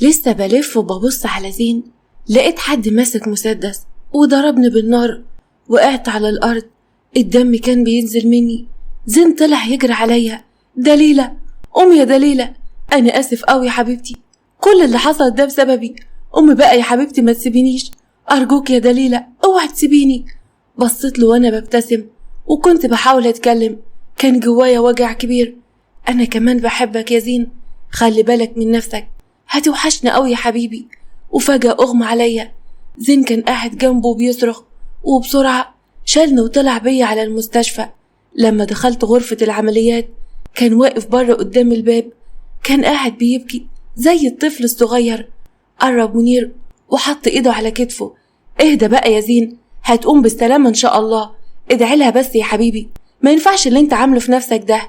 لسه بلف وببص على زين، لقيت حد ماسك مسدس وضربني بالنار. وقعت على الأرض، الدم كان بينزل مني. زين طلع يجري عليا: دليلة، قومي يا دليلة، أنا آسف أوي يا حبيبتي، كل اللي حصل ده بسببي. قومي بقى يا حبيبتي، ما تسيبينيش، أرجوك يا دليلة، اوعي تسيبيني. بصيت له وأنا ببتسم وكنت بحاول أتكلم، كان جوايا وجع كبير. أنا كمان بحبك يا زين، خلي بالك من نفسك، هتوحشنا أوي يا حبيبي. وفجأة أغمى عليا. زين كان قاعد جنبه بيصرخ، وبسرعة شالني وطلع بيا على المستشفى. لما دخلت غرفة العمليات كان واقف بره قدام الباب، كان قاعد بيبكي زي الطفل الصغير. قرب منير وحط ايده على كتفه: اهدى بقى يا زين، هتقوم بالسلامة ان شاء الله، ادعي لها بس يا حبيبي، ما ينفعش اللي انت عامله في نفسك ده.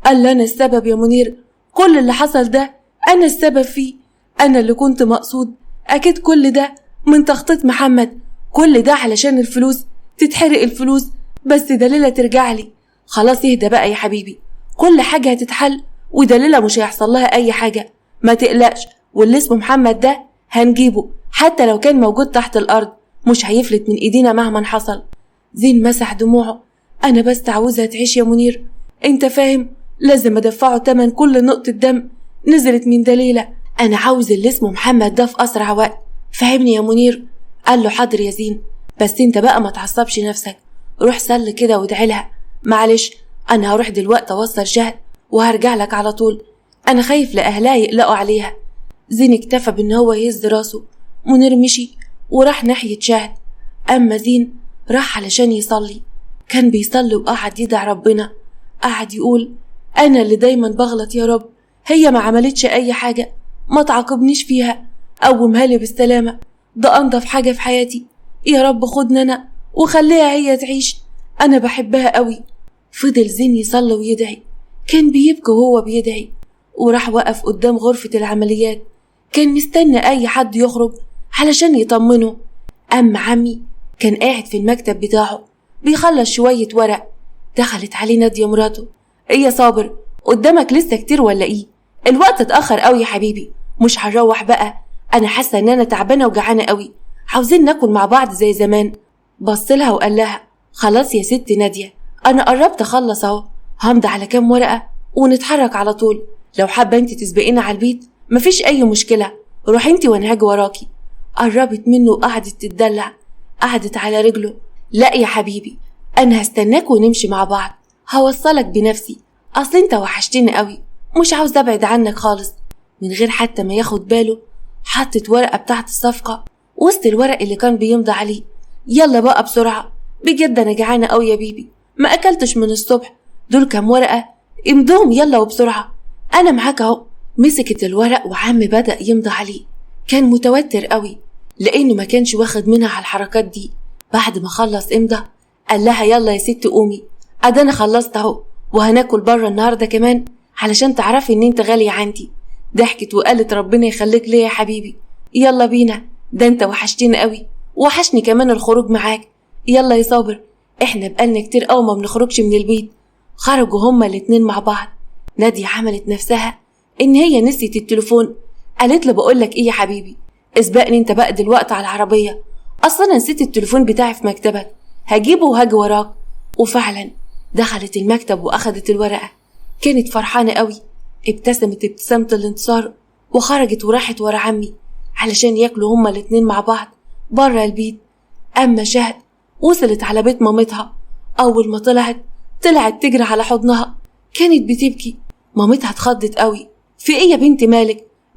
قال لي: انا السبب يا منير، كل اللي حصل ده انا السبب فيه، انا اللي كنت مقصود، اكيد كل ده من تخطيط محمد، كل ده علشان الفلوس، تتحرق الفلوس بس دليلة ترجع لي. خلاص اهدى بقى يا حبيبي، كل حاجة هتتحل، ودليلة مش هيحصل لها اي حاجة، ما تقلقش، واللي اسمه محمد ده هنجيبه، حتى لو كان موجود تحت الارض مش هيفلت من ايدينا مهما حصل. زين مسح دموعه: انا بس عاوزها تعيش يا منير، انت فاهم، لازم ادفعه تمن كل نقطة دم نزلت من دليلة، انا عاوز اللي اسمه محمد ده في اسرع وقت، فهمني يا منير؟ قال له: حاضر يا زين، بس انت بقى ما تعصبش نفسك، روح سل كده وادعي لها. معلش، انا هروح دلوقتي اوصل شهد وهرجع لك على طول، انا خايف لاهلها يقلقوا عليها. زين اكتفى بان هو يهز راسه. منير مشي وراح ناحية شهد، اما زين راح علشان يصلي. كان بيصلي وقعد يدعي ربنا، قعد يقول: انا اللي دايما بغلط يا رب، هي ما عملتش اي حاجة، ما تعاقبنيش فيها، قومها لي بالسلامة، ده انضف حاجة في حياتي، يا رب خدنا انا وخليها هي تعيش، انا بحبها قوي. فضل زين يصلي ويدعي، كان بيبكي وهو بيدعي. وراح وقف قدام غرفة العمليات، كان مستني اي حد يخرج علشان يطمنه. اما عمي كان قاعد في المكتب بتاعه بيخلص شوية ورق. دخلت عليه نادية مراته: ايه يا صابر، قدامك لسه كتير ولا ايه؟ الوقت اتأخر قوي يا حبيبي، مش هنروح بقى؟ انا حاسة ان انا تعبانة وجعانة قوي، عاوزين ناكل مع بعض زي زمان. بصلها وقال لها: خلاص يا ست نادية، انا قربت اخلص اهو، همضي على كام ورقة ونتحرك على طول، لو حابة انت تسبقينا على البيت مفيش اي مشكلة، روحي انت وانا هاجي وراكي. قربت منه وقعدت تتدلع، قعدت على رجله: لا يا حبيبي، انا هستناك ونمشي مع بعض، هوصلك بنفسي، اصل انت وحشتني قوي، مش عاوز ابعد عنك خالص. من غير حتى ما ياخد باله حطت ورقة بتاعت الصفقة وسط الورق اللي كان بيمضي عليه. يلا بقى بسرعة، بجد انا جعانة قوي يا بيبي، ما اكلتش من الصبح، دول كام ورقة، امضهم يلا وبسرعة، انا معاك اهو. مسكت الورق وعم بدأ يمضي عليه، كان متوتر قوي لانه ما كانش واخد منها على الحركات دي. بعد ما خلص امضى قال لها: يلا يا ست قومي، انا خلصت اهو، وهناكل بره النهارده كمان علشان تعرفي ان انت غالية عندي. ضحكت وقالت: ربنا يخليك ليا يا حبيبي، يلا بينا، ده انت وحشتني قوي، وحشني كمان الخروج معاك، يلا يا صابر، احنا بقالنا كتير قوي ما بنخرجش من البيت. خرجوا هما الاتنين مع بعض. نادية عملت نفسها ان هي نسيت التليفون، قالت له: بقولك ايه يا حبيبي، اسبقني انت بقى دلوقتي على العربية، اصلا انا نسيت التليفون بتاعي في مكتبك، هجيبه وهاجي وراك. وفعلا دخلت المكتب واخدت الورقة، كانت فرحانة قوي، ابتسمت ابتسامة الانتصار وخرجت وراحت ورا عمي علشان ياكلوا هما الاتنين مع بعض بره البيت. اما شهد وصلت على بيت مامتها، اول ما طلعت تجري على حضنها، كانت بتبكي. مامتها اتخضت قوي: في ايه يا بنتي،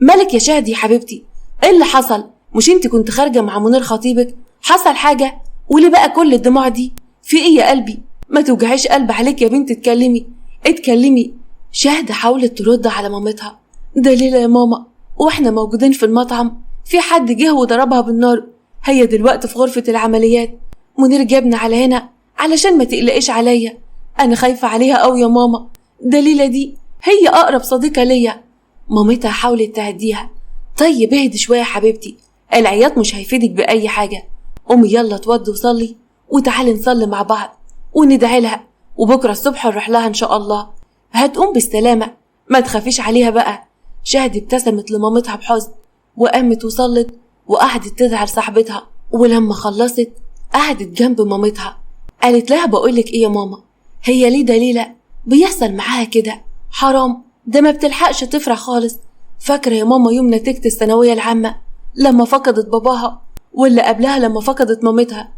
مالك يا شهد يا حبيبتي، ايه اللي حصل؟ مش انت كنت خارجة مع منير خطيبك؟ حصل حاجة؟ وليه بقى كل الدموع دي؟ في ايه يا قلبي؟ ما توجعيش قلب عليك يا بنت، اتكلمي. شهد حاولت ترد على مامتها: دليلة يا ماما، واحنا موجودين في المطعم في حد جه وضربها بالنار، هي دلوقتي في غرفة العمليات، منير جابنا على هنا علشان ما تقلقيش عليا، انا خايفة عليها قوي يا ماما، دليلة دي هي اقرب صديقة ليا. مامتها حاولت تهديها: طيب اهدي شوية يا حبيبتي، العياط مش هيفيدك بأي حاجة، قومي يلا اتوضي وصلي وتعالي نصلي مع بعض وندعي لها، وبكرة الصبح نروح لها ان شاء الله، هتقوم بالسلامة، ما تخافيش عليها بقى. شهد ابتسمت لمامتها بحزن: وقامت وصلت وقعدت تدعي لصاحبتها. ولما خلصت قعدت جنب مامتها، قالت لها بقولك ايه يا ماما، هي ليه دليلة بيحصل معاها كده؟ حرام، ده ما بتلحقش تفرح خالص. فاكرة يا ماما يوم نتيجة الثانوية العامة لما فقدت باباها، واللي قبلها لما فقدت مامتها؟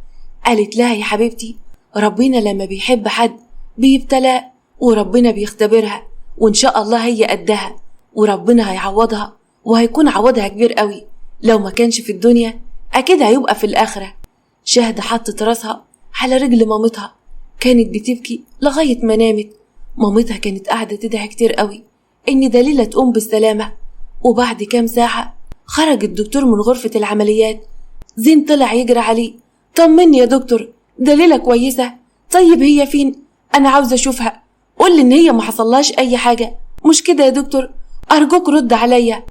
قالت لها يا حبيبتي، ربنا لما بيحب حد بيبتلاه، وربنا بيختبرها، وإن شاء الله هي قدها، وربنا هيعوضها، وهيكون عوضها كبير قوي. لو ما كانش في الدنيا أكيد هيبقى في الآخرة. شهد حطت راسها على رجل مامتها، كانت بتبكي لغاية ما نامت. مامتها كانت قاعدة تدعي كتير قوي إن دليلة تقوم بالسلامة. وبعد كام ساعة خرج الدكتور من غرفة العمليات. زين طلع يجري عليه، طمني يا دكتور، دليلة كويسة؟ طيب هي فين؟ أنا عاوزة أشوفها، قولي إن هي ما حصلهاش أي حاجة، مش كده يا دكتور؟ أرجوك رد عليا.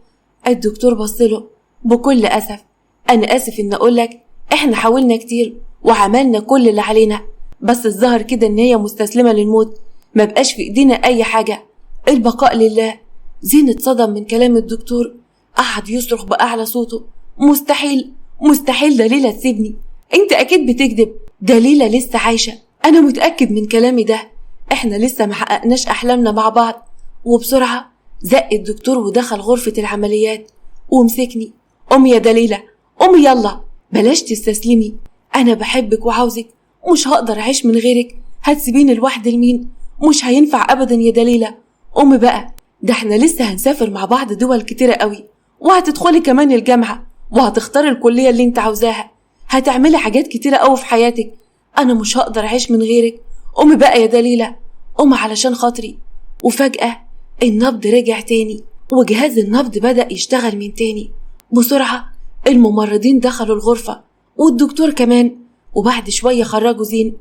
الدكتور بصله بكل أسف، أنا آسف إن أقولك إحنا حاولنا كتير وعملنا كل اللي علينا، بس الظاهر كده إن هي مستسلمة للموت، ما بقاش في إيدينا أي حاجة، البقاء لله. زين اتصدم من كلام الدكتور، قعد يصرخ بأعلى صوته، مستحيل مستحيل دليلة تسيبني، انت اكيد بتكذب، دليلة لسه عايشة، انا متأكد من كلامي ده، احنا لسه محققناش احلامنا مع بعض. وبسرعة زق الدكتور ودخل غرفة العمليات ومسكني، قومي يا دليلة، قومي يلا، بلاش تستسلمي، انا بحبك وعاوزك، مش هقدر اعيش من غيرك، هتسيبيني لوحدي لمين؟ مش هينفع ابدا يا دليلة، قومي بقى، ده احنا لسه هنسافر مع بعض دول كتيرة قوي، وهتدخلي كمان الجامعة، وهتختاري الكلية اللي انت عاوزاها، هتعملي حاجات كتيرة قوي في حياتك، انا مش هقدر اعيش من غيرك، قومي بقى يا دليلة، قومي علشان خاطري. وفجأة النبض رجع تاني، وجهاز النبض بدأ يشتغل من تاني. بسرعة الممرضين دخلوا الغرفة والدكتور كمان، وبعد شوية خرجوا زين.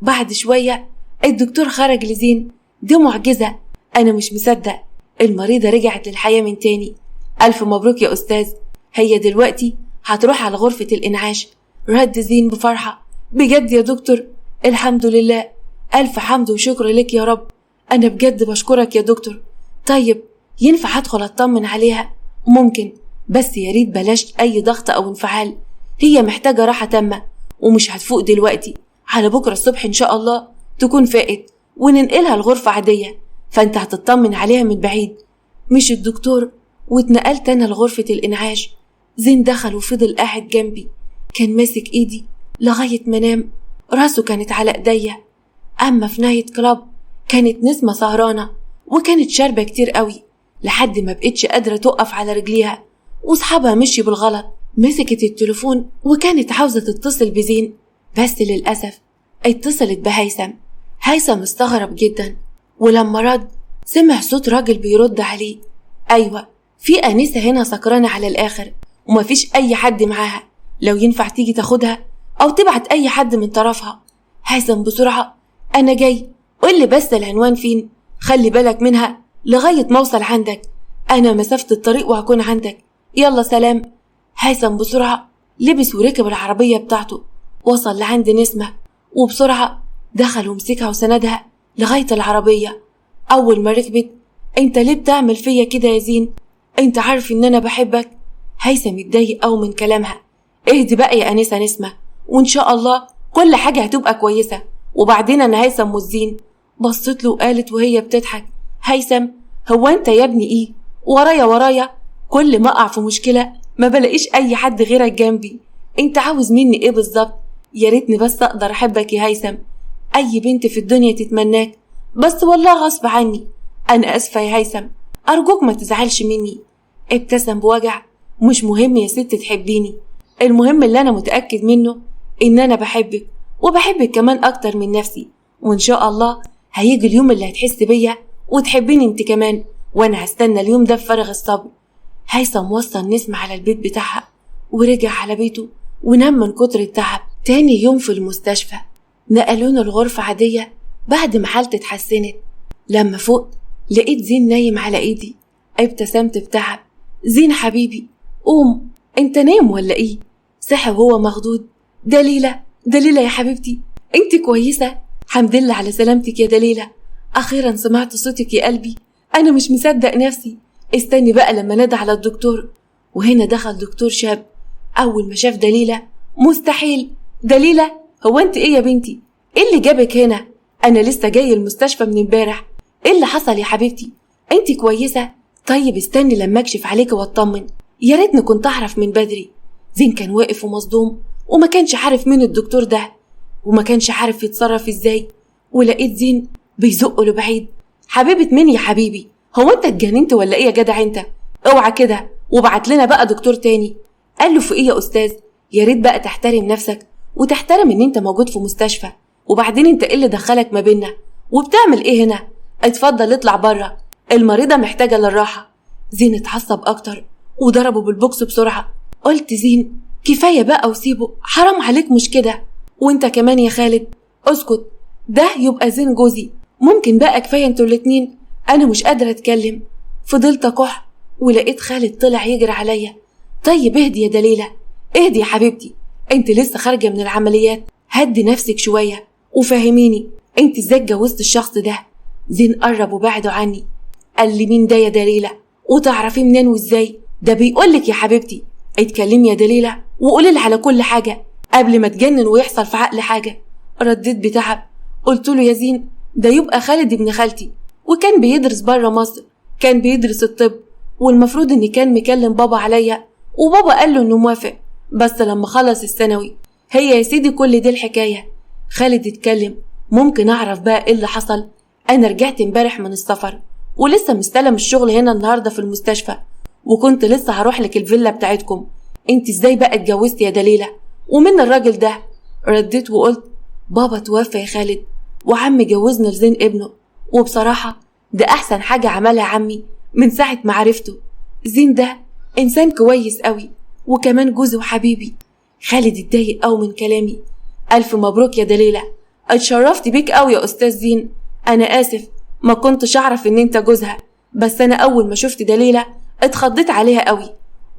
بعد شوية الدكتور خرج لزين، دي معجزة، أنا مش مصدق، المريضة رجعت للحياة من تاني، ألف مبروك يا أستاذ، هي دلوقتي هتروح على غرفة الإنعاش. رد زين بفرحة، بجد يا دكتور؟ الحمد لله، ألف حمد وشكر لك يا رب، أنا بجد بشكرك يا دكتور. طيب ينفع أدخل أطمن عليها؟ ممكن، بس يا ريت بلاش أي ضغط أو انفعال، هي محتاجة راحة تامة ومش هتفوق دلوقتي، على بكرة الصبح إن شاء الله تكون فاقت وننقلها لغرفة عادية، فأنت هتطمن عليها من بعيد. مش الدكتور واتنقلت أنا لغرفة الإنعاش. زين دخل وفضل قاعد جنبي، كان ماسك إيدي لغاية ما نام، راسه كانت على إيديا. أما في نايت كلاب كانت نسمة سهرانة وكانت شاربة كتير قوي لحد ما بقتش قادرة تقف على رجليها، وصحابها مشي بالغلط. مسكت التليفون وكانت عاوزة تتصل بزين، بس للأسف اتصلت بهيثم. هيثم استغرب جدا، ولما رد سمع صوت راجل بيرد عليه، أيوة في أنسة هنا سكرانة على الآخر ومفيش أي حد معاها، لو ينفع تيجي تاخدها أو تبعت أي حد من طرفها. هيثم بسرعة، أنا جاي، قولي بس العنوان فين، خلي بالك منها لغاية ما أوصل عندك، أنا مسافة الطريق وهكون عندك، يلا سلام. هيثم بسرعة لبس وركب العربية بتاعته، وصل لعند نسمة وبسرعة دخل ومسكها وسندها لغاية العربية. أول ما ركبت، أنت ليه بتعمل فيا كده يا زين؟ أنت عارف إن أنا بحبك. هيثم اتضايق أوي من كلامها، اهدي بقى يا أنسة نسمة، وإن شاء الله كل حاجة هتبقى كويسة، وبعدين أنا هيثم والزين. بصت له وقالت وهي بتضحك، هيثم هو أنت يا ابني إيه ورايا كل ما أقع في مشكلة ما بلاقيش أي حد غيرك جنبي، أنت عاوز مني إيه بالظبط؟ يا ريتني بس أقدر أحبك يا هيثم، أي بنت في الدنيا تتمناك، بس والله غصب عني، أنا أسفة يا هيثم، أرجوك ما تزعلش مني. ابتسم بوجع، مش مهم يا ست تحبيني، المهم اللي أنا متأكد منه إن أنا بحبك، وبحبك كمان أكتر من نفسي، وإن شاء الله هيجي اليوم اللي هتحس بيا وتحبيني انت كمان، وأنا هستنى اليوم ده بفارغ الصبر. هيثم وصل نسمة على البيت بتاعها ورجع على بيته ونام من كتر التعب. تاني يوم في المستشفى نقلونا الغرفة عادية بعد ما حالتي اتحسنت. لما فوقت لقيت زين نايم على ايدي، ابتسمت بتعب، زين حبيبي قوم، انت نايم ولا ايه؟ صحي وهو مخضوض، دليلة يا حبيبتي، انت كويسة؟ حمد لله على سلامتك يا دليلة، اخيرا سمعت صوتك يا قلبي، انا مش مصدق نفسي، استني بقى لما نادى على الدكتور. وهنا دخل دكتور شاب. أول ما شاف دليلة: مستحيل دليلة، هو انت ايه يا بنتي؟ ايه اللي جابك هنا؟ انا لسه جاي المستشفى من امبارح. ايه اللي حصل يا حبيبتي؟ انت كويسة؟ طيب استني لما اكشف عليك واطمن، يا ريتني كنت اعرف من بدري. زين كان واقف ومصدوم وما كانش عارف مين الدكتور ده، وما كانش عارف يتصرف ازاي. ولقيت زين بيزقه لبعيد: حبيبة مين يا حبيبي؟ هو انت اتجننت ولا ايه يا جدع انت؟ اوعى كده، وبعت لنا بقى دكتور تاني. قال له: في ايه يا استاذ؟ يا ريت بقى تحترم نفسك وتحترم ان انت موجود في مستشفى، وبعدين انت ايه اللي دخلك ما بيننا؟ وبتعمل ايه هنا؟ اتفضل اطلع بره، المريضة محتاجة للراحة. زين اتعصب اكتر وضربه بالبوكس بسرعة. قلت: زين كفاية بقى وسيبه، حرام عليك مش كده. وانت كمان يا خالد اسكت، ده يبقى زين جوزي، ممكن بقى كفاية انتوا الاتنين، انا مش قادرة اتكلم. فضلت اكح ولقيت خالد طلع يجري عليا: طيب اهدي يا دليلة، اهدي يا حبيبتي، انت لسه خارجة من العمليات، هدي نفسك شوية وفهميني انت ازاي اتجوزت الشخص ده. زين قرب وبعده عني. قال لي: مين ده يا دليلة؟ وتعرفيه منين وازاي؟ ده بيقولك يا حبيبتي اتكلمي يا دليلة وقولي لي على كل حاجة قبل ما تجنن ويحصل في عقل حاجة. رديت بتعب قلت له: يا زين ده يبقى خالد ابن خالتي، وكان بيدرس بره مصر، كان بيدرس الطب، والمفروض اني كان مكلم بابا عليا، وبابا قال له انه موافق، بس لما خلص الثانوي. هي يا سيدي كل دي الحكاية. خالد اتكلم: ممكن اعرف بقى ايه اللي حصل؟ انا رجعت امبارح من السفر ولسه مستلم الشغل هنا النهارده في المستشفى، وكنت لسه هروح لك الفيلا بتاعتكم. انت ازاي بقى اتجوزتي يا دليلة؟ ومن الراجل ده؟ رديت وقلت: بابا توفى يا خالد، وعمي جوزنا لزين ابنه، وبصراحة ده احسن حاجة عملها عمي من ساعة ما عرفته. زين ده انسان كويس قوي، وكمان جوزي وحبيبي. خالد اتضايق قوي من كلامي. الف مبروك يا دليلة، اتشرفت بيك قوي يا استاذ زين. انا اسف ما كنتش اعرف ان انت جوزها، بس انا اول ما شفت دليلة اتخضيت عليها قوي.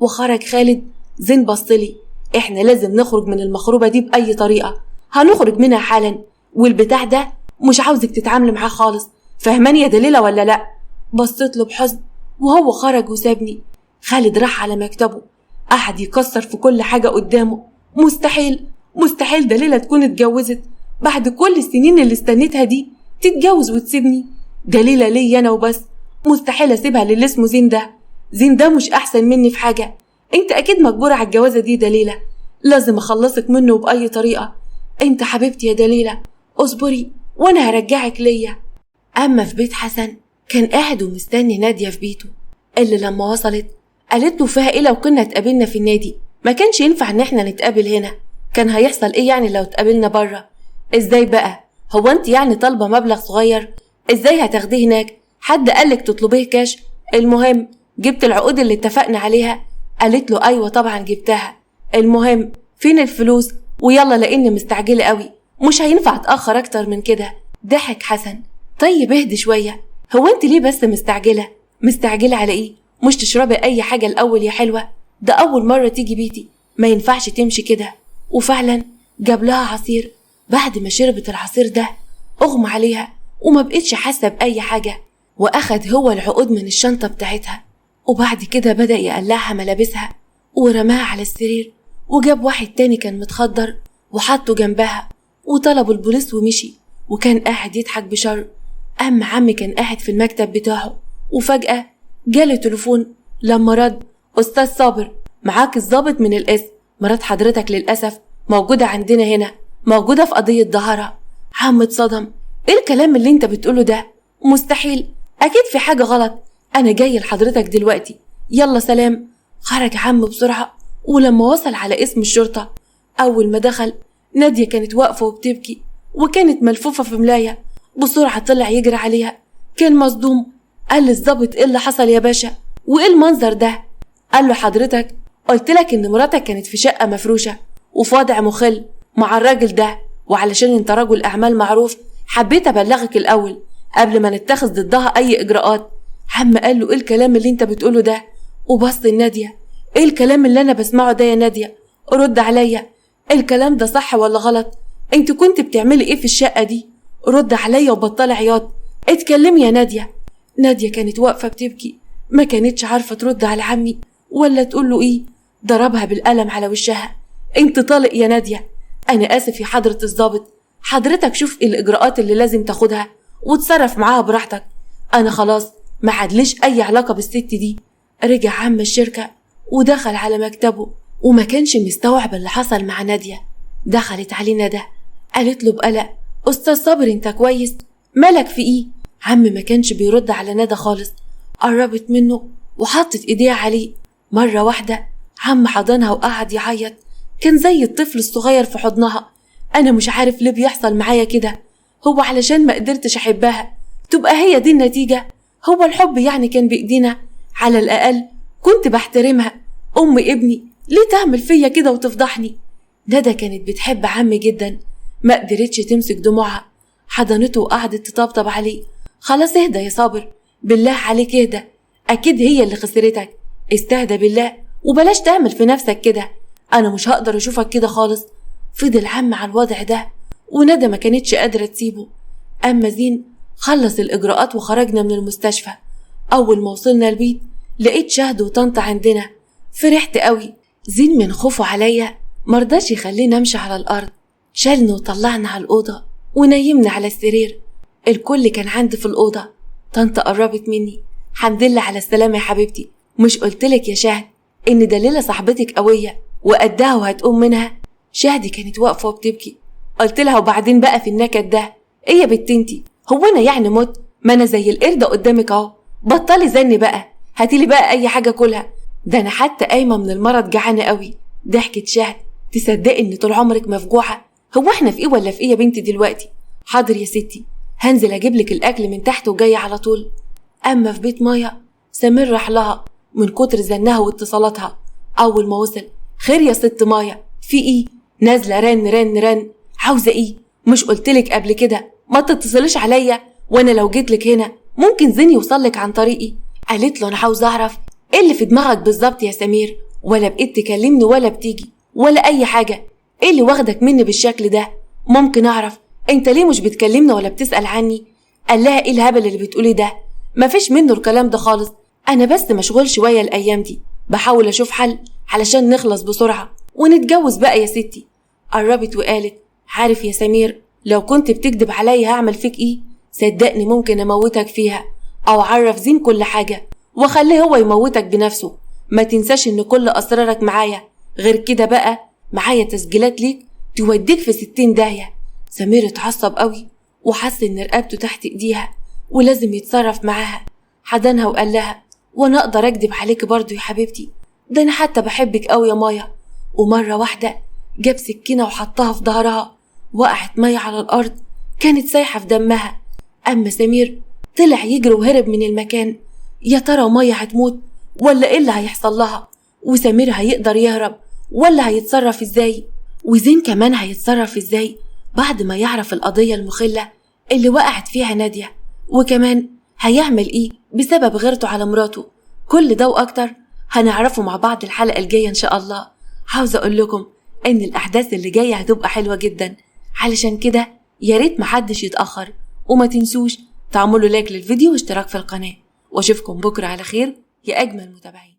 وخرج خالد. زين بصلي: احنا لازم نخرج من المخروبة دي بأي طريقة، هنخرج منها حالا، والبتاع ده مش عاوزك تتعامل معاه خالص، فهماني يا دليلة ولا لا؟ بصيت له بحزن وهو خرج وسابني. خالد راح على مكتبه قعد يكسر في كل حاجة قدامه: مستحيل، مستحيل دليلة تكون اتجوزت بعد كل السنين اللي استنيتها دي تتجوز وتسيبني. دليلة ليا انا وبس، مستحيل اسيبها للي اسمه زين ده. زين ده مش احسن مني في حاجة، انت اكيد مجبورة على الجوازة دي دليلة، لازم اخلصك منه بأي طريقة. انت حبيبتي يا دليلة، اصبري وانا هرجعك ليا. اما في بيت حسن كان قاعد ومستني نادية في بيته، اللي لما وصلت قالت له: فيها ايه لو كنا اتقابلنا في النادي؟ ما كانش ينفع ان احنا نتقابل هنا، كان هيحصل ايه يعني لو اتقابلنا بره؟ ازاي بقى؟ هو انت يعني طالبة مبلغ صغير؟ ازاي هتاخديه هناك؟ حد قالك تطلبيه كاش؟ المهم جبت العقود اللي اتفقنا عليها؟ قالت له: ايوه طبعا جبتها. المهم فين الفلوس؟ ويلا لاني مستعجلة قوي، مش هينفع اتأخر اكتر من كده. ضحك حسن: طيب اهدي شوية، هو انت ليه بس مستعجلة؟ مستعجلة على ايه؟ مش تشربي اي حاجة الاول يا حلوة؟ ده اول مرة تيجي بيتي، ما ينفعش تمشي كده. وفعلا جاب لها عصير. بعد ما شربت العصير ده اغمى عليها وما بقتش حاسة بأي حاجة. واخد هو العقود من الشنطة بتاعتها، وبعد كده بدأ يقلعها ملابسها ورماها على السرير، وجاب واحد تاني كان متخدر وحطه جنبها وطلب البوليس ومشي، وكان قاعد يضحك بشر. أما عمي كان قاعد في المكتب بتاعه، وفجأة جاله تليفون. لما رد: أستاذ صابر، معاك الضابط من القسم، مرات حضرتك للأسف موجودة عندنا هنا، موجودة في قضية ظهرها. عم اتصدم: ايه الكلام اللي انت بتقوله ده؟ مستحيل، أكيد في حاجة غلط، أنا جاي لحضرتك دلوقتي، يلا سلام. خرج عم بسرعة، ولما وصل على اسم الشرطة أول ما دخل نادية كانت واقفة وبتبكي، وكانت ملفوفة في ملاية. بسرعة طلع يجري عليها، كان مصدوم. قال للظابط: ايه اللي حصل يا باشا؟ وايه المنظر ده؟ قال له: حضرتك قلت لك ان مراتك كانت في شقة مفروشة وفي وضع مخل مع الراجل ده، وعلشان انت رجل اعمال معروف حبيت ابلغك الاول قبل ما نتخذ ضدها اي اجراءات. عم قال له: ايه الكلام اللي انت بتقوله ده؟ وبص لنادية: ايه الكلام اللي انا بسمعه ده يا نادية؟ رد عليا، الكلام ده صح ولا غلط؟ انت كنت بتعملي ايه في الشقة دي؟ رد عليا وبطلي عياط، اتكلمي يا نادية. نادية كانت واقفة بتبكي، ما كانتش عارفة ترد على عمي ولا تقول له ايه؟ ضربها بالقلم على وشها. انت طالق يا نادية. انا اسف يا حضرة الضابط، حضرتك شوف الاجراءات اللي لازم تاخدها وتصرف معاها براحتك. انا خلاص ما عادليش اي علاقة بالست دي. رجع عم الشركة ودخل على مكتبه وما كانش مستوعب اللي حصل مع نادية. دخلت عليه ندى قالت له بقلق: استاذ صابر انت كويس؟ مالك في ايه؟ عم ما كانش بيرد على ندى خالص. قربت منه وحطت ايديها عليه. مرة واحدة عم حضنها وقعد يعيط، كان زي الطفل الصغير في حضنها. انا مش عارف ليه بيحصل معايا كده، هو علشان ما قدرتش احبها تبقى هي دي النتيجة؟ هو الحب يعني كان بايدينا؟ على الاقل كنت بحترمها. ام ابني ليه تعمل فيا كده وتفضحني؟ ندى كانت بتحب عمي جدا، ما قدرتش تمسك دموعها، حضنته وقعدت تطبطب عليه. خلاص اهدى يا صابر، بالله عليك اهدى، اكيد هي اللي خسرتك، استهدى بالله وبلاش تعمل في نفسك كده، انا مش هقدر اشوفك كده خالص. فضل عم على الوضع ده وندى ما كانتش قادرة تسيبه. اما زين خلص الاجراءات وخرجنا من المستشفى. اول ما وصلنا البيت لقيت شهد وطنط عندنا، فرحت قوي. زين من خوفه عليا مرضاش يخلينا امشي على الارض، شالنا وطلعنا على الاوضه ونيمنا على السرير. الكل كان عندي في الاوضه. طنط قربت مني: حمد لله على السلامه يا حبيبتي، مش قلتلك يا شهد ان دليله صاحبتك قويه وقدها وهتقوم منها؟ شهد كانت واقفه وبتبكي. قلت لها: وبعدين بقى في النكد ده ايه يا بنت انتي؟ هو انا يعني مت؟ ما انا زي القرده قدامك اهو، بطلي زن بقى، هاتيلي بقى اي حاجه كلها، ده انا حتى قايمه من المرض جعانه قوي. ضحكت شهد: تصدقي ان طول عمرك مفجوعه؟ هو احنا في ايه ولا في ايه يا بنتي دلوقتي؟ حاضر يا ستي، هنزل اجيب لك الاكل من تحت وجايه على طول. اما في بيت مايا سمير راح لها من كتر زنها واتصالاتها. اول ما وصل: خير يا ست مايا، في ايه؟ نازله رن رن رن، عاوزه ايه؟ مش قلتلك قبل كده ما تتصليش عليا؟ وانا لو جيتلك هنا ممكن زين يوصلك عن طريقي. قالت له: انا عاوز اعرف ايه اللي في دماغك بالظبط يا سمير، ولا بقيت تكلمني ولا بتيجي ولا اي حاجه، ايه اللي واخدك مني بالشكل ده؟ ممكن اعرف انت ليه مش بتكلمني ولا بتسأل عني؟ قال لها: ايه الهبل اللي بتقولي ده؟ مفيش منه الكلام ده خالص، انا بس مشغول شويه الايام دي، بحاول اشوف حل علشان نخلص بسرعه ونتجوز بقى يا ستي. قربت وقالت: عارف يا سمير، لو كنت بتكذب عليا هعمل فيك ايه؟ صدقني ممكن اموتك فيها، او اعرف زين كل حاجه واخليه هو يموتك بنفسه. ما تنساش ان كل اسرارك معايا، غير كده بقى معايا تسجيلات ليك توديك في 60 داهيه. سمير اتعصب قوي وحس ان رقبته تحت ايديها ولازم يتصرف معاها. حضنها وقال لها: وانا اقدر اكدب عليك برضو يا حبيبتي؟ ده انا حتى بحبك قوي يا مايا. ومره واحده جاب سكينه وحطها في ظهرها، وقعت مايا على الارض كانت سايحه في دمها. اما سمير طلع يجري وهرب من المكان. يا ترى مايا هتموت ولا ايه اللي هيحصل لها؟ وسمير هيقدر يهرب ولا هيتصرف ازاي؟ وزين كمان هيتصرف ازاي بعد ما يعرف القضية المخلة اللي وقعت فيها نادية؟ وكمان هيعمل ايه بسبب غيرته على مراته؟ كل ده واكتر هنعرفه مع بعض الحلقة الجاية ان شاء الله. عاوزة اقول لكم ان الاحداث اللي جاية هتبقى حلوة جدا، علشان كده يا ريت محدش يتأخر، وما تنسوش تعملوا لايك للفيديو واشتراك في القناة، واشوفكم بكرة على خير يا اجمل متابعين.